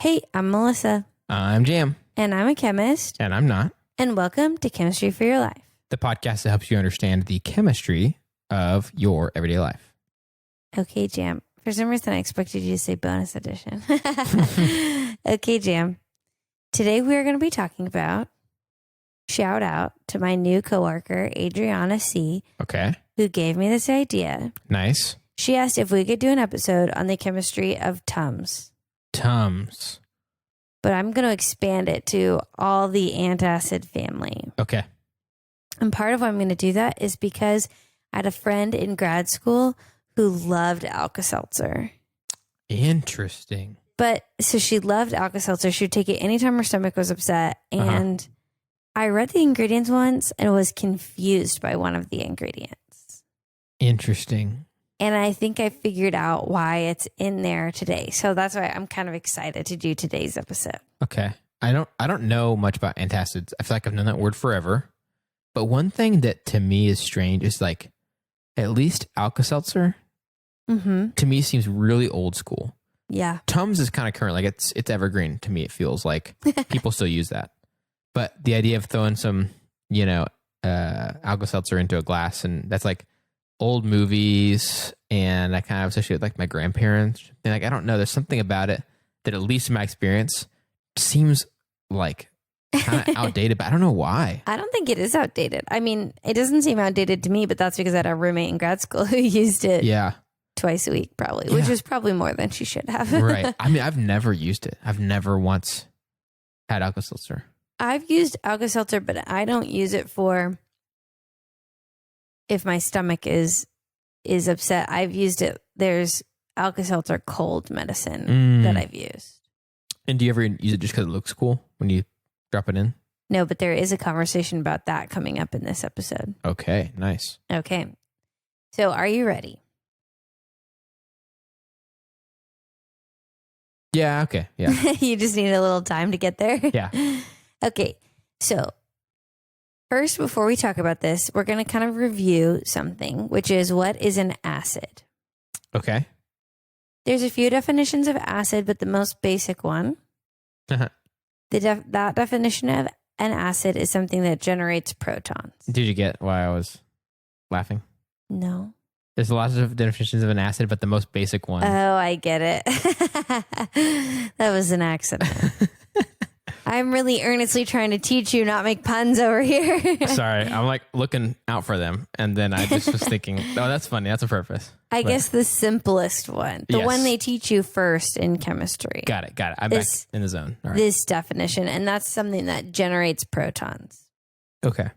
Hey, I'm Melissa. I'm Jam. And I'm a chemist. And I'm not. And welcome to Chemistry for Your Life. The podcast that helps you understand the chemistry of your everyday life. Okay, Jam. For some reason, I expected you to say bonus edition. Okay, Jam. Today, we are going to be talking about, shout out to my new coworker, Adriana C., Okay. who gave me this idea. Nice. She asked if we could do an episode on the chemistry of Tums. Tums. But I'm going to expand it to all the antacid family. Okay. And part of why I'm going to do that is because I had a friend in grad school who loved alka seltzer. Interesting. But so she loved alka seltzer. She would take it anytime her stomach was upset. And I read the ingredients once and was confused by one of the ingredients. Interesting. And I think I figured out why it's in there today. So that's why I'm kind of excited to do today's episode. Okay. I don't know much about antacids. I feel like I've known that word forever. But one thing that to me is strange is like at least Alka-Seltzer to me seems really old school. Yeah. Tums is kind of current. Like it's evergreen to me. It feels like people still use that. But the idea of throwing some, Alka-Seltzer into a glass, and that's like old movies, and I kind of associate with like my grandparents. And like I don't know, there's something about it that at least in my experience seems like kind of outdated, but I don't know why. I don't think it is outdated. I mean, it doesn't seem outdated to me, but that's because I had a roommate in grad school who used it twice a week probably, which is probably more than she should have. Right. I mean, I've never used it. I've never once had Alka-Seltzer. I've used Alka-Seltzer, but I don't use it for if my stomach is upset. I've used it. There's Alka-Seltzer cold medicine that I've used. And do you ever use it just because it looks cool when you drop it in? No, but there is a conversation about that coming up in this episode. Okay, nice. Okay. So are you ready? Yeah, okay. Yeah. You just need a little time to get there? Yeah. Okay. So first, before we talk about this, we're going to kind of review something, which is what is an acid? Okay. There's a few definitions of acid, but the most basic one, that definition of an acid is something that generates protons. Did you get why I was laughing? No. There's lots of definitions of an acid, but the most basic one. Oh, I get it. That was an accident. I'm really earnestly trying to teach you not make puns over here. Sorry, I'm like looking out for them. And then I just was thinking, oh, that's funny. That's a purpose. I guess the simplest one. The one they teach you first in chemistry. Got it. I'm back in the zone. All right. This definition. And that's something that generates protons. Okay.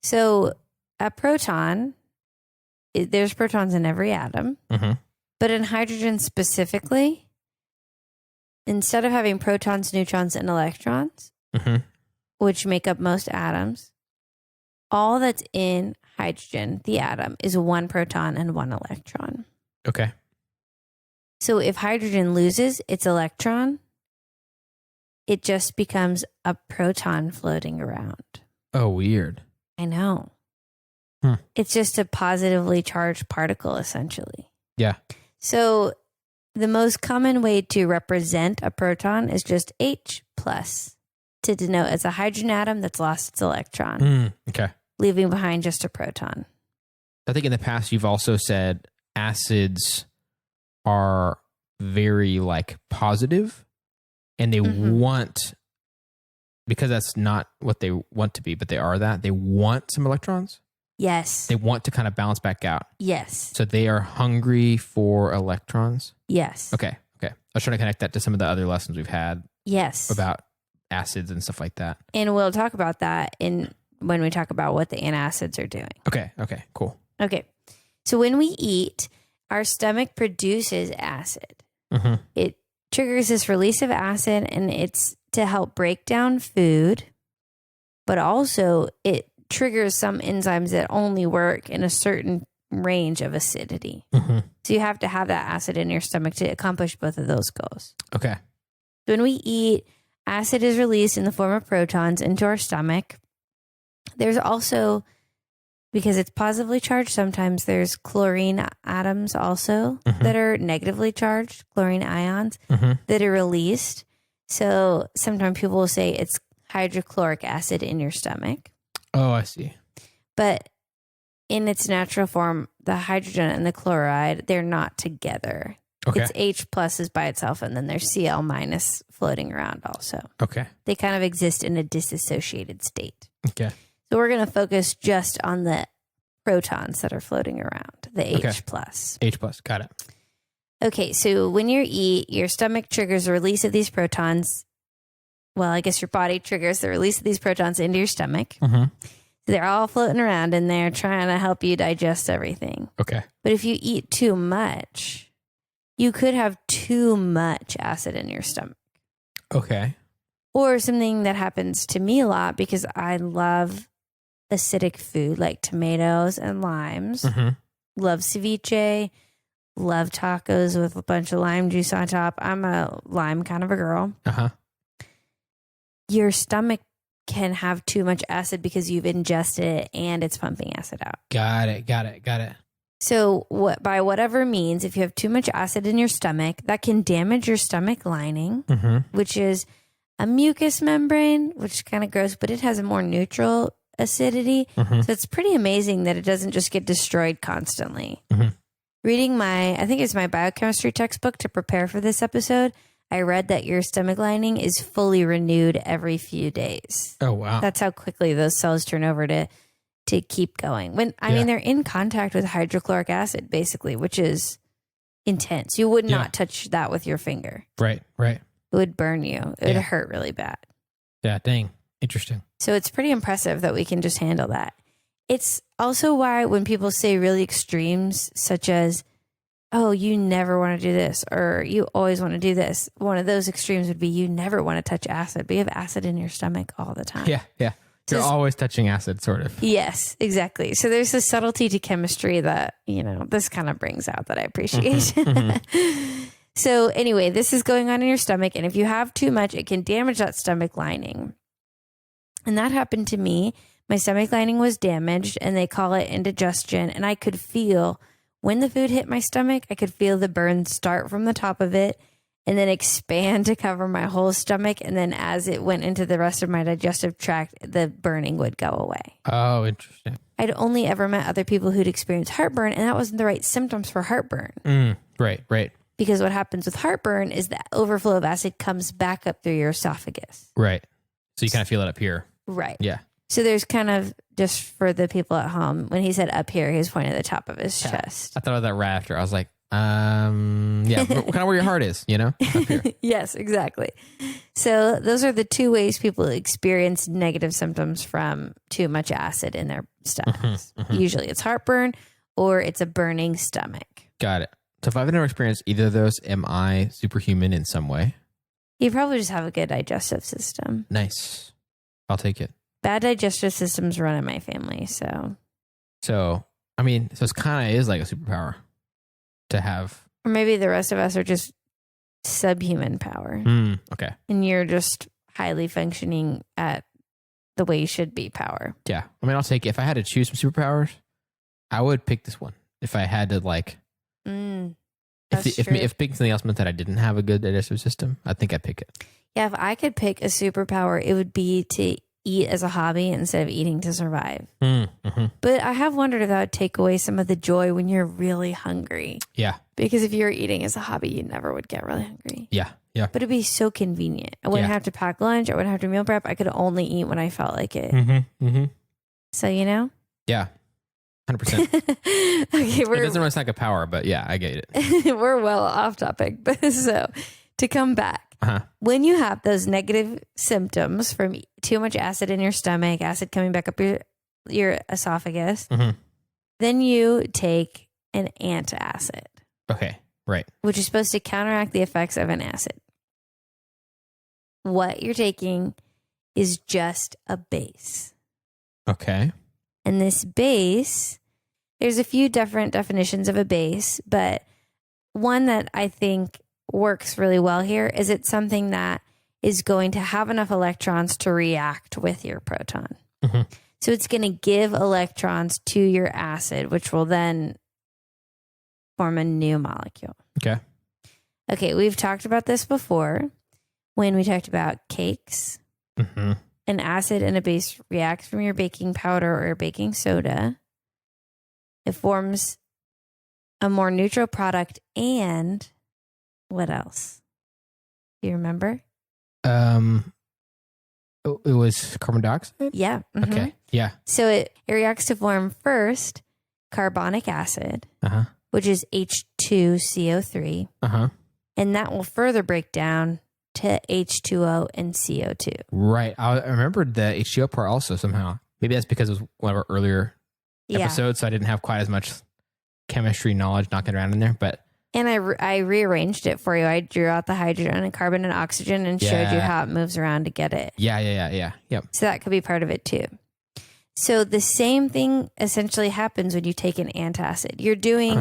So a proton, there's protons in every atom. But in hydrogen specifically, instead of having protons, neutrons, and electrons, which make up most atoms, all that's in hydrogen, the atom, is one proton and one electron. Okay. So if hydrogen loses its electron, it just becomes a proton floating around. Oh, weird. I know. It's just a positively charged particle, essentially. Yeah. So the most common way to represent a proton is just H plus to denote it's a hydrogen atom that's lost its electron. Okay. Leaving behind just a proton. I think in the past you've also said acids are very like positive and they want, because that's not what they want to be, but they are that. They want some electrons. Yes. They want to kind of balance back out. Yes. So they are hungry for electrons. Yes. Okay. I was trying to connect that to some of the other lessons we've had. Yes. About acids and stuff like that. And we'll talk about that when we talk about what the antacids are doing. Okay. Cool. Okay. So when we eat, our stomach produces acid. It triggers this release of acid, and it's to help break down food, but also it triggers some enzymes that only work in a certain range of acidity. So you have to have that acid in your stomach to accomplish both of those goals. Okay. When we eat, acid is released in the form of protons into our stomach. There's also, because it's positively charged, sometimes there's chlorine atoms also that are negatively charged, chlorine ions that are released. So sometimes people will say it's hydrochloric acid in your stomach. Oh, I see. But in its natural form, the hydrogen and the chloride, they're not together. Okay. It's H plus is by itself, and then there's Cl minus floating around also. Okay. They kind of exist in a disassociated state. Okay. So we're going to focus just on the protons that are floating around, the H plus. H plus, got it. Okay, so when you eat, your stomach triggers the release of these protons. Well, I guess your body triggers the release of these protons into your stomach. Mm-hmm. They're all floating around in there trying to help you digest everything. Okay. But if you eat too much, you could have too much acid in your stomach. Okay. Or something that happens to me a lot because I love acidic food like tomatoes and limes. Mm-hmm. Love ceviche. Love tacos with a bunch of lime juice on top. I'm a lime kind of a girl. Uh-huh. Your stomach can have too much acid because you've ingested it and it's pumping acid out. Got it. So by whatever means, if you have too much acid in your stomach, that can damage your stomach lining, which is a mucous membrane, which is kind of gross, but it has a more neutral acidity. So it's pretty amazing that it doesn't just get destroyed constantly. Reading I think it's my biochemistry textbook to prepare for this episode, I read that your stomach lining is fully renewed every few days. Oh, wow. That's how quickly those cells turn over to keep going. I mean, they're in contact with hydrochloric acid, basically, which is intense. You would not touch that with your finger. Right. It would burn you. It would hurt really bad. Yeah, dang. Interesting. So it's pretty impressive that we can just handle that. It's also why when people say really extremes, such as, oh, you never want to do this, or you always want to do this. One of those extremes would be you never want to touch acid, but you have acid in your stomach all the time. Yeah. So you're always touching acid, sort of. Yes, exactly. So there's a subtlety to chemistry that, this kind of brings out that I appreciate. So anyway, this is going on in your stomach. And if you have too much, it can damage that stomach lining. And that happened to me. My stomach lining was damaged and they call it indigestion. And I could feel when the food hit my stomach, I could feel the burn start from the top of it and then expand to cover my whole stomach. And then as it went into the rest of my digestive tract, the burning would go away. Oh, interesting. I'd only ever met other people who'd experienced heartburn, and that wasn't the right symptoms for heartburn. Right. Because what happens with heartburn is that overflow of acid comes back up through your esophagus. Right. So you kind of feel it up here. Right. Yeah. So there's kind of, just for the people at home, when he said up here, he was pointing at the top of his chest. I thought of that right after. I was like, kind of where your heart is, up here. Yes, exactly. So those are the two ways people experience negative symptoms from too much acid in their stomachs. Usually it's heartburn or it's a burning stomach. Got it. So if I've never experienced either of those, am I superhuman in some way? You probably just have a good digestive system. Nice. I'll take it. Bad digestive systems run in my family, so it's kind of is like a superpower to have. Or maybe the rest of us are just subhuman power. Okay. And you're just highly functioning at the way you should be power. Yeah. I'll take it. If I had to choose some superpowers, I would pick this one. If I had to if picking something else meant that I didn't have a good digestive system, I think I'd pick it. Yeah, if I could pick a superpower, it would be to eat as a hobby instead of eating to survive. But I have wondered if that would take away some of the joy when you're really hungry. Yeah. Because if you were eating as a hobby, you never would get really hungry. Yeah. But it'd be so convenient. I wouldn't have to pack lunch. I wouldn't have to meal prep. I could only eat when I felt like it. So, Yeah. 100%. Okay, it doesn't really sound like a power, but yeah, I get it. We're well off topic. But so to come back, when you have those negative symptoms from too much acid in your stomach, acid coming back up your esophagus, then you take an antacid. Okay, right. Which is supposed to counteract the effects of an acid. What you're taking is just a base. Okay. And this base, there's a few different definitions of a base, but one that I think works really well here is it's something that is going to have enough electrons to react with your proton. So it's going to give electrons to your acid, which will then form a new molecule. Okay. Okay, we've talked about this before, when we talked about cakes. An acid and a base react from your baking powder or baking soda. It forms a more neutral product and what else? Do you remember? It was carbon dioxide? Yeah. Okay. Yeah. So it reacts to form first carbonic acid, which is H2CO3. And that will further break down to H2O and CO2. Right. I remembered the H2O part also somehow. Maybe that's because it was one of our earlier episodes, so I didn't have quite as much chemistry knowledge knocking around in there. And I rearranged it for you. I drew out the hydrogen and carbon and oxygen and showed you how it moves around to get it. Yeah. Yep. So that could be part of it too. So the same thing essentially happens when you take an antacid. You're doing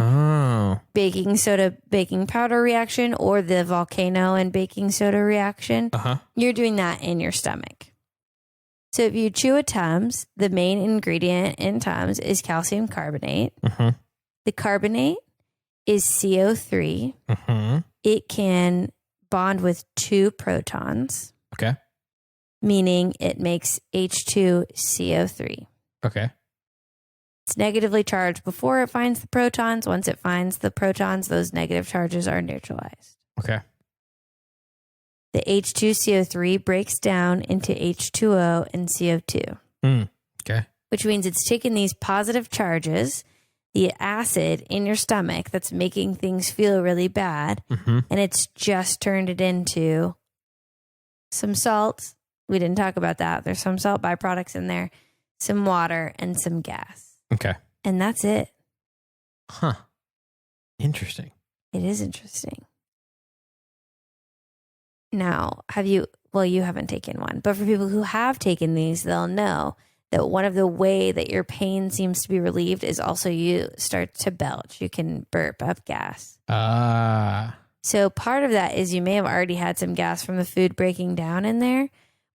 baking soda, baking powder reaction or the volcano and baking soda reaction. You're doing that in your stomach. So if you chew a Tums, the main ingredient in Tums is calcium carbonate. The carbonate is CO3. It can bond with 2 protons. Okay. Meaning it makes H2CO3. Okay. It's negatively charged before it finds the protons. Once it finds the protons, those negative charges are neutralized. Okay. The H2CO3 breaks down into H2O and CO2. Okay. Which means it's taken these positive charges, the acid in your stomach that's making things feel really bad, and it's just turned it into some salt. We didn't talk about that. There's some salt byproducts in there, some water, and some gas. Okay. And that's it. Huh. Interesting. It is interesting. Now, you haven't taken one, but for people who have taken these, they'll know that one of the way that your pain seems to be relieved is also you start to belch. You can burp up gas. So part of that is you may have already had some gas from the food breaking down in there,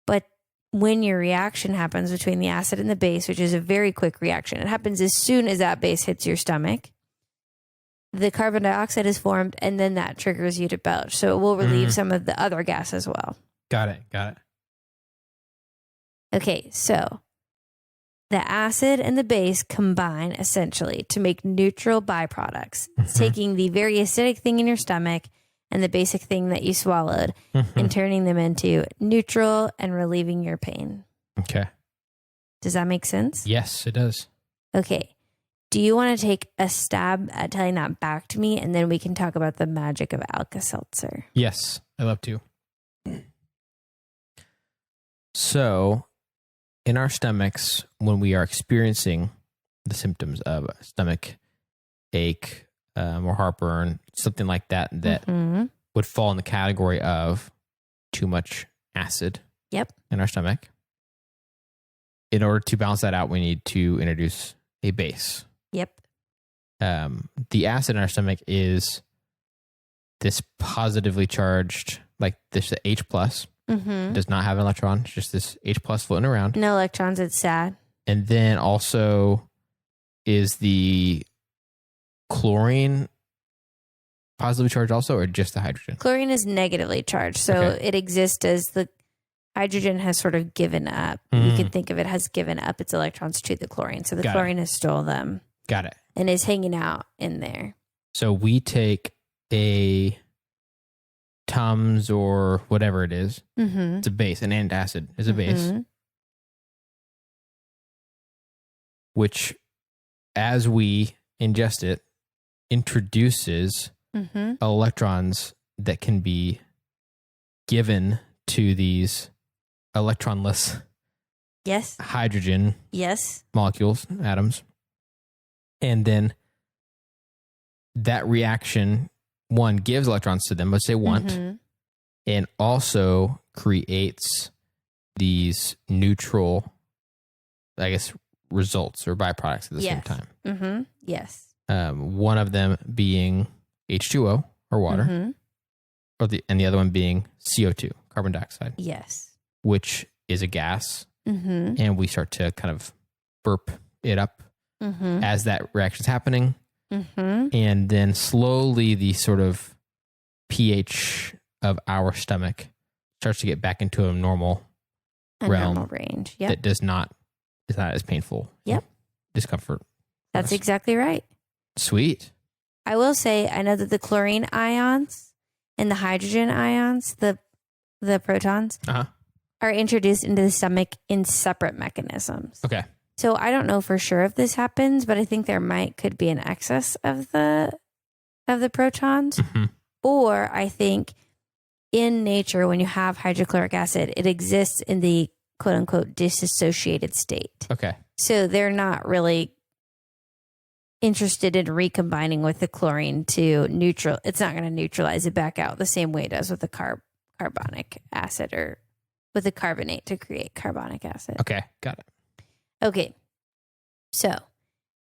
but when your reaction happens between the acid and the base, which is a very quick reaction, it happens as soon as that base hits your stomach, the carbon dioxide is formed, and then that triggers you to belch. So it will relieve some of the other gas as well. Got it. Okay, so the acid and the base combine essentially to make neutral byproducts. It's taking the very acidic thing in your stomach and the basic thing that you swallowed and turning them into neutral and relieving your pain. Okay. Does that make sense? Yes, it does. Okay. Do you want to take a stab at telling that back to me, and then we can talk about the magic of alka seltzer? Yes, I love to. So, in our stomachs, when we are experiencing the symptoms of stomach ache or heartburn, something like that, would fall in the category of too much acid in our stomach. In order to balance that out, we need to introduce a base. The acid in our stomach is this positively charged, like this H plus. Does not have an electron. It's just this H plus floating around. No electrons. It's sad. And then also is the chlorine positively charged also, or just the hydrogen? Chlorine is negatively charged. So it exists as the hydrogen has sort of given up. You can think of it as given up its electrons to the chlorine. So the chlorine has stole them. Got it. And is hanging out in there. So we take a Tums or whatever it is. It's a base. An antacid is a base. Which, as we ingest it, introduces electrons that can be given to these electronless hydrogen molecules, atoms. And then that reaction, one, gives electrons to them, which they want, and also creates these neutral, I guess, results or byproducts at the same time. Yes. One of them being H2O or water, and the other one being CO2, carbon dioxide. Yes. Which is a gas, and we start to kind of burp it up as that reaction is happening. And then slowly the sort of pH of our stomach starts to get back into a normal realm, normal range. Yep. that is not as painful. Yep. Discomfort. That's exactly right. Sweet. I will say, I know that the chlorine ions and the hydrogen ions, the protons, are introduced into the stomach in separate mechanisms. Okay. So I don't know for sure if this happens, but I think could be an excess of the protons. Mm-hmm. Or I think in nature, when you have hydrochloric acid, it exists in the quote unquote disassociated state. Okay. So they're not really interested in recombining with the chlorine to neutral. It's not going to neutralize it back out the same way it does with the carbonic acid or with the carbonate to create carbonic acid. Okay. Got it. Okay. So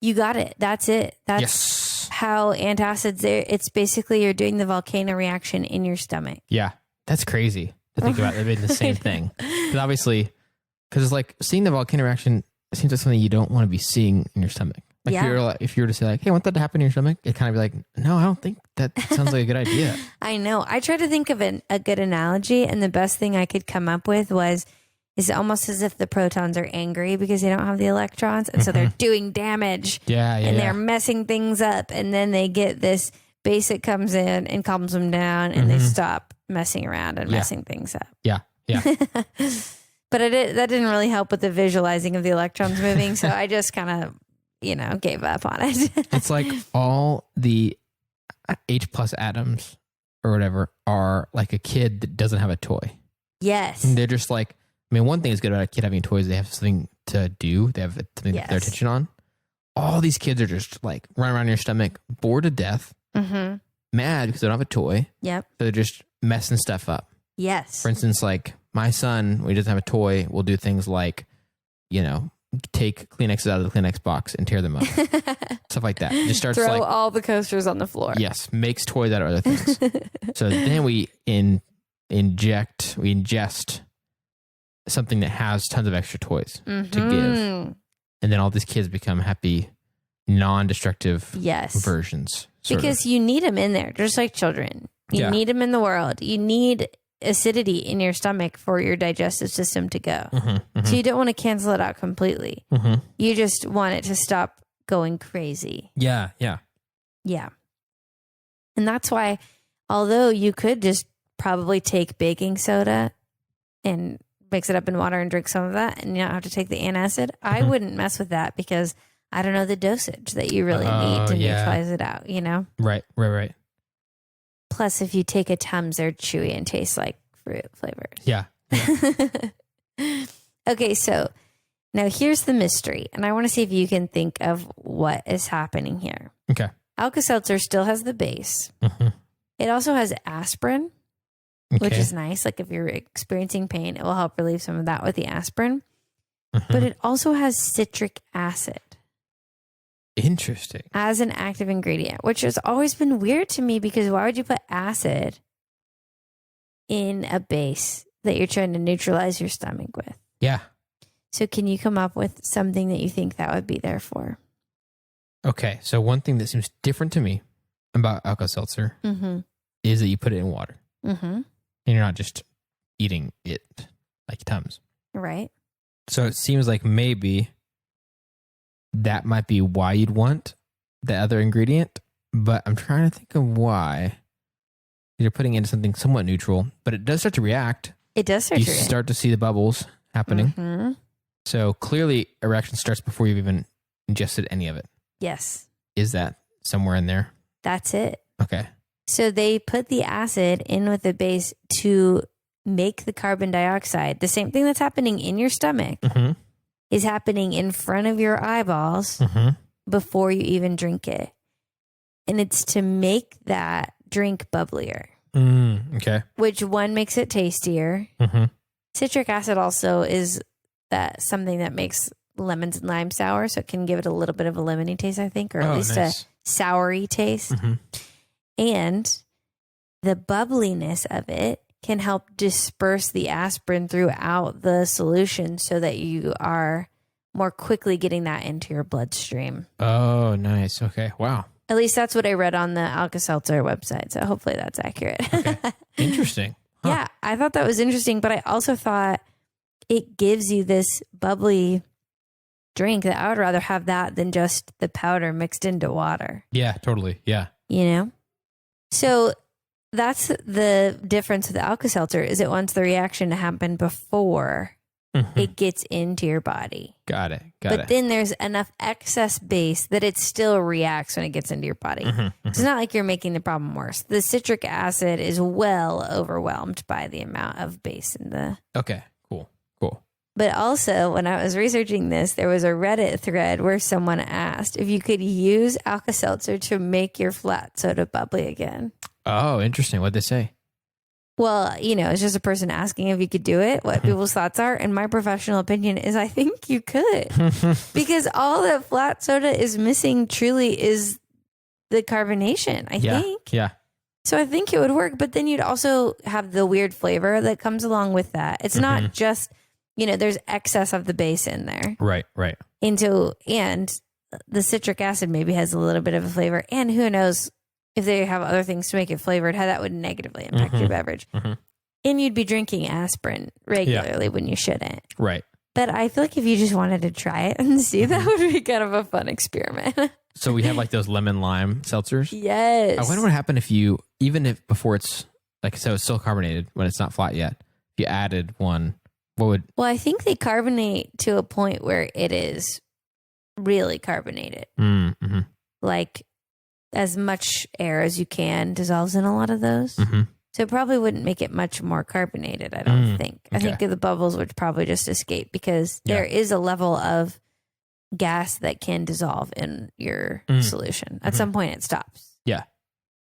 you got it. That's it. That's how antacids there. It's basically you're doing the volcano reaction in your stomach. Yeah. That's crazy to think about. They've been the same thing. Because obviously, it's like seeing the volcano reaction seems like something you don't want to be seeing in your stomach. Like if you were to say like, hey, I want that to happen in your stomach, it'd kind of be like, no, I don't think that sounds like a good idea. I know. I tried to think of a good analogy, and the best thing I could come up with is almost as if the protons are angry because they don't have the electrons, and so they're doing damage. And they're messing things up, and then they get this base that comes in and calms them down, and they stop messing around and messing things up. Yeah. But that didn't really help with the visualizing of the electrons moving, so I just kind of gave up on it. It's like all the H plus atoms or whatever are like a kid that doesn't have a toy. Yes. And they're just like, I mean, one thing is good about a kid having toys, they have something to do. They have something to put their attention on. All these kids are just like running around your stomach, bored to death, mad because they don't have a toy. Yep. So they're just messing stuff up. Yes. For instance, like my son, when he doesn't have a toy, will do things like, take Kleenexes out of the Kleenex box and tear them up. Stuff like that. Just starts throw all the coasters on the floor. Yes. Makes toys out of other things. So then we ingest something that has tons of extra toys to give. And then all these kids become happy, non-destructive versions. Because you need them in there, just like children. You need them in the world. You need acidity in your stomach for your digestive system to go. So you don't want to cancel it out completely. You just want it to stop going crazy. Yeah. And that's why, although you could just probably take baking soda and mix it up in water and drink some of that and you don't have to take the antacid, I wouldn't mess with that because I don't know the dosage that you really need to neutralize it out, Right. Plus, if you take a Tums, they're chewy and taste like fruit flavors. Yeah. Okay, so now here's the mystery, and I want to see if you can think of what is happening here. Okay. Alka seltzer still has the base. It also has aspirin, which is nice. Like if you're experiencing pain, it will help relieve some of that with the aspirin. But it also has citric acid. Interesting. As an active ingredient, which has always been weird to me because why would you put acid in a base that you're trying to neutralize your stomach with? Yeah. So can you come up with something that you think that would be there for? Okay. So one thing that seems different to me about Alka-Seltzer is that you put it in water. And you're not just eating it like Tums. Right. So it seems like maybe that might be why you'd want the other ingredient, but I'm trying to think of why you're putting it into something somewhat neutral, but it does start to react. It does start to react. You start to see the bubbles happening. So clearly a reaction starts before you've even ingested any of it. Yes. Is that somewhere in there? That's it. Okay. So they put the acid in with the base to make the carbon dioxide, the same thing that's happening in your stomach, is happening in front of your eyeballs before you even drink it. And it's to make that drink bubblier. Okay. Which one makes it tastier. Citric acid also is that something that makes lemons and lime sour, so it can give it a little bit of a lemony taste, I think, or at least a soury taste. And the bubbliness of it can help disperse the aspirin throughout the solution so that you are more quickly getting that into your bloodstream. Oh, nice. Okay. Wow. At least that's what I read on the Alka-Seltzer website. So hopefully that's accurate. Okay. Interesting. Yeah, I thought that was interesting, but I also thought it gives you this bubbly drink that I would rather have that than just the powder mixed into water. Yeah, totally. Yeah. You know? So that's the difference with the alka seltzer is it wants the reaction to happen before it gets into your body. Got it. But then there's enough excess base that it still reacts when it gets into your body. It's not like you're making the problem worse. The citric acid is well overwhelmed by the amount of base in the... Okay, cool. But also, when I was researching this, there was a Reddit thread where someone asked if you could use alka seltzer to make your flat soda bubbly again. Oh, interesting. What'd they say? Well, it's just a person asking if you could do it, what people's thoughts are. And my professional opinion is I think you could. Because all that flat soda is missing truly is the carbonation, I think. Yeah. So I think it would work. But then you'd also have the weird flavor that comes along with that. It's not just, there's excess of the base in there. Right. And the citric acid maybe has a little bit of a flavor. And who knows if they have other things to make it flavored, how that would negatively impact your beverage. And you'd be drinking aspirin regularly when you shouldn't. Right. But I feel like if you just wanted to try it and see, that would be kind of a fun experiment. So we have like those lemon lime seltzers. Yes. I wonder what happened if you, even if before it's like, so it's still carbonated when it's not flat yet, if you added one, what would... Well, I think they carbonate to a point where it is really carbonated. Like as much air as you can dissolves in a lot of those. So it probably wouldn't make it much more carbonated, I don't think. I think the bubbles would probably just escape because there is a level of gas that can dissolve in your solution. At some point it stops. Yeah.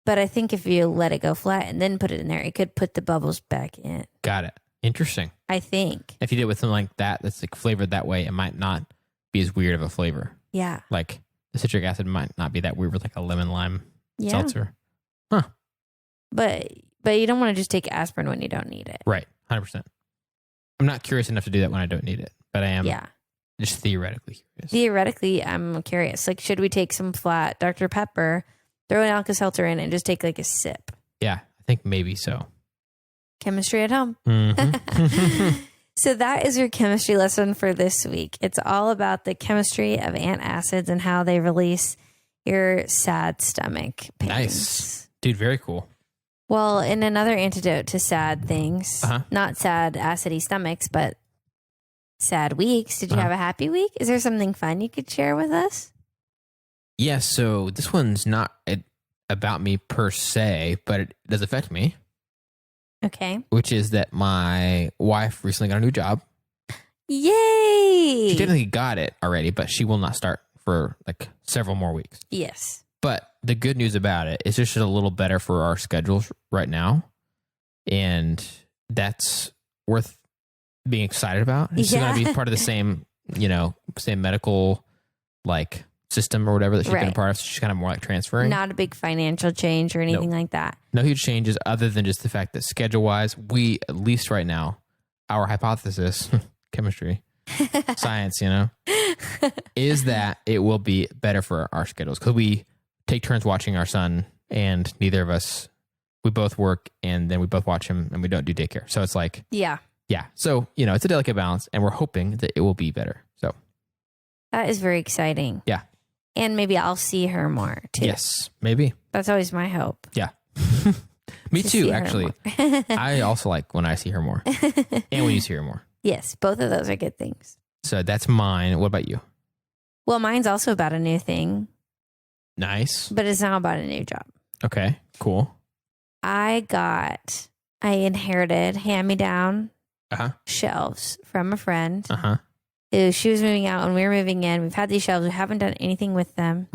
But I think if you let it go flat and then put it in there, it could put the bubbles back in. Got it. Interesting. I think. If you did it with something like that, that's like flavored that way, it might not be as weird of a flavor. Yeah. Like the citric acid might not be that weird with like a lemon lime seltzer. But you don't want to just take aspirin when you don't need it. Right. 100%. I'm not curious enough to do that when I don't need it, but I am just theoretically curious. Theoretically, I'm curious. Like, should we take some flat Dr. Pepper, throw an alka seltzer in, and just take like a sip? Yeah, I think maybe so. Chemistry at home. So that is your chemistry lesson for this week. It's all about the chemistry of antacids and how they release your sad stomach pains. Nice. Dude, very cool. Well, in another antidote to sad things, not sad acidy stomachs, but sad weeks. Did you have a happy week? Is there something fun you could share with us? Yeah, so this one's not about me per se, but it does affect me. Okay. Which is that my wife recently got a new job. Yay! She technically got it already, but she will not start for like several more weeks. Yes. But the good news about it is it's just a little better for our schedules right now. And that's worth being excited about. It's going to be part of the same, same medical like system or whatever that she's been a part of. So she's kind of more like transferring. Not a big financial change or anything like that. No huge changes other than just the fact that schedule wise, we, at least right now, our hypothesis, chemistry, science, is that it will be better for our schedules because we take turns watching our son and neither of us, we both work and then we both watch him and we don't do daycare. So it's like, yeah. So, it's a delicate balance and we're hoping that it will be better. So that is very exciting. Yeah. And maybe I'll see her more too. Yes, maybe. That's always my hope. Yeah. Me too, actually. I also like when I see her more and when you see her more. Yes, both of those are good things. So that's mine. What about you? Well, mine's also about a new thing. Nice. But it's not about a new job. Okay, cool. I inherited hand-me-down shelves from a friend. She was moving out and we were moving in. We've had these shelves. We haven't done anything with them.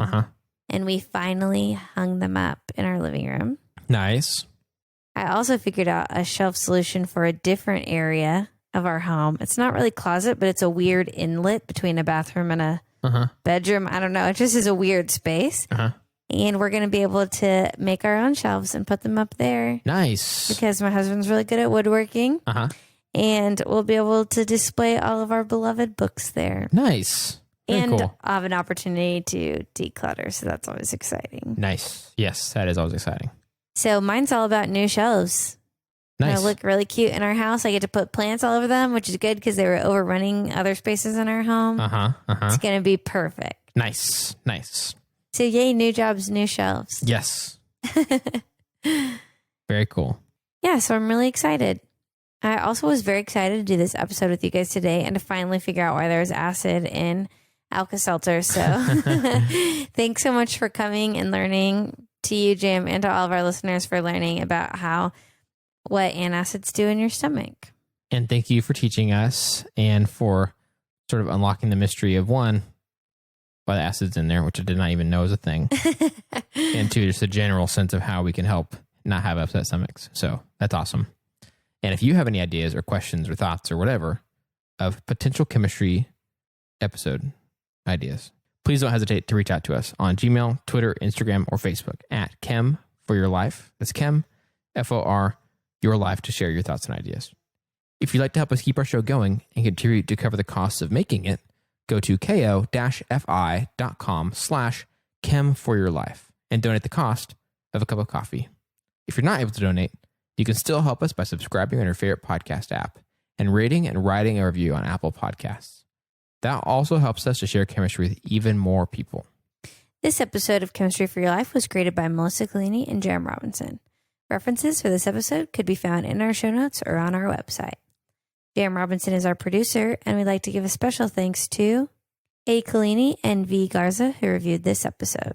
And we finally hung them up in our living room. Nice. I also figured out a shelf solution for a different area of our home. It's not really closet, but it's a weird inlet between a bathroom and a bedroom. I don't know. It just is a weird space. And we're going to be able to make our own shelves and put them up there. Nice. Because my husband's really good at woodworking. And we'll be able to display all of our beloved books there. Nice. Very cool. I'll have an opportunity to declutter. So that's always exciting. Nice. Yes, that is always exciting. So mine's all about new shelves. Nice. They look really cute in our house. I get to put plants all over them, which is good because they were overrunning other spaces in our home. It's going to be perfect. Nice. So yay, new jobs, new shelves. Yes. Very cool. Yeah, so I'm really excited. I also was very excited to do this episode with you guys today and to finally figure out why there was acid in alka seltzer. So thanks so much for coming and learning, to you, Jim, and to all of our listeners for learning about what antacids do in your stomach. And thank you for teaching us and for sort of unlocking the mystery of, one, why the acid's in there, which I did not even know was a thing. And two, just a general sense of how we can help not have upset stomachs. So that's awesome. And if you have any ideas or questions or thoughts or whatever of potential chemistry episode ideas, please don't hesitate to reach out to us on Gmail, Twitter, Instagram, or Facebook at Chem for Your Life. That's Chem, FOR, Your Life, to share your thoughts and ideas. If you'd like to help us keep our show going and contribute to cover the costs of making it, go to ko-fi.com/Chem for Your Life and donate the cost of a cup of coffee. If you're not able to donate, you can still help us by subscribing on your favorite podcast app and rating and writing a review on Apple Podcasts. That also helps us to share chemistry with even more people. This episode of Chemistry for Your Life was created by Melissa Collini and Jerem Robinson. References for this episode could be found in our show notes or on our website. Jerem Robinson is our producer, and we'd like to give a special thanks to A. Collini and V. Garza, who reviewed this episode.